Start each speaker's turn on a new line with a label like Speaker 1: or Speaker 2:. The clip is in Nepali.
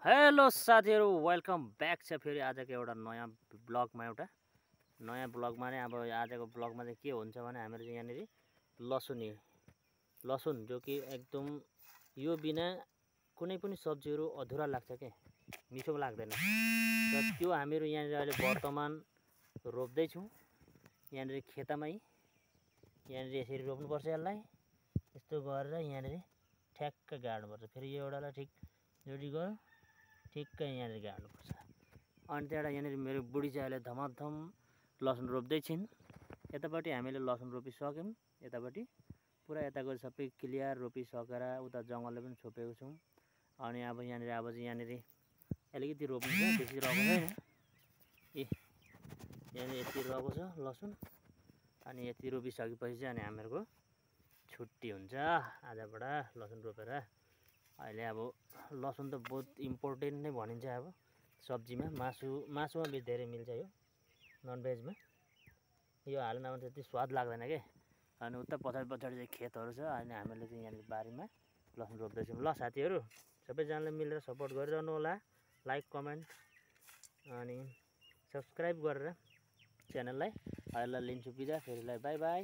Speaker 1: हेलो साथीहरू, वेलकम ब्याक छ फेरि आजको एउटा नयाँ ब्लगमा नै अब आजको ब्लगमा चाहिँ के हुन्छ भने हामीहरू चाहिँ यहाँनिर लसुन जो कि एकदम यो बिना कुनै पनि सब्जीहरू अधुरा लाग्छ के मिठो लाग्दैन र त्यो हामीहरू यहाँनिर अहिले वर्तमान रोप्दैछौँ यहाँनिर खेतमै। यहाँनिर यसरी रोप्नुपर्छ, यसलाई यस्तो गरेर यहाँनिर ठ्याक्क गाड्नुपर्छ। फेरि यो एउटालाई ठिक जोडी गर ठिक्कै यहाँनिर गाड्नुपर्छ। अनि त्यहाँबाट यहाँनिर मेरो बुढी चाहिँ अहिले धमाधम लसुन रोप्दैछिन्। यतापट्टि हामीले लसुन रोपिसक्यौँ, यतापट्टि पुरा यताको सबै क्लियर रोपिसकेर उता जङ्गलले पनि छोपेको छौँ। अनि अब यहाँनिर अलिकति रोप्नु छ, बेसी रहेको छैन। यहाँनिर यति रहेको छ लसुन। अनि यति रोपिसकेपछि चाहिँ अनि हामीहरूको छुट्टी हुन्छ आजबाट लसुन रोपेर। अहिले अब लसुन त बहुत इम्पोर्टेन्ट नै भनिन्छ। अब सब्जीमा मासुमा धेरै मिल्छ यो, ननभेजमा यो हालेन भने त्यति स्वाद लाग्दैन के। अनि उता पछाडि चाहिँ खेतहरू छ। अनि हामीले चाहिँ यहाँनिर बारीमा लसुन रोप्दैछौँ। ल साथीहरू, सबैजनाले मिलेर सपोर्ट गरिरहनु होला, लाइक कमेन्ट अनि सब्सक्राइब गरेर च्यानललाई। अहिले लिन्छु बिदा, फेरिलाई बाई बाई।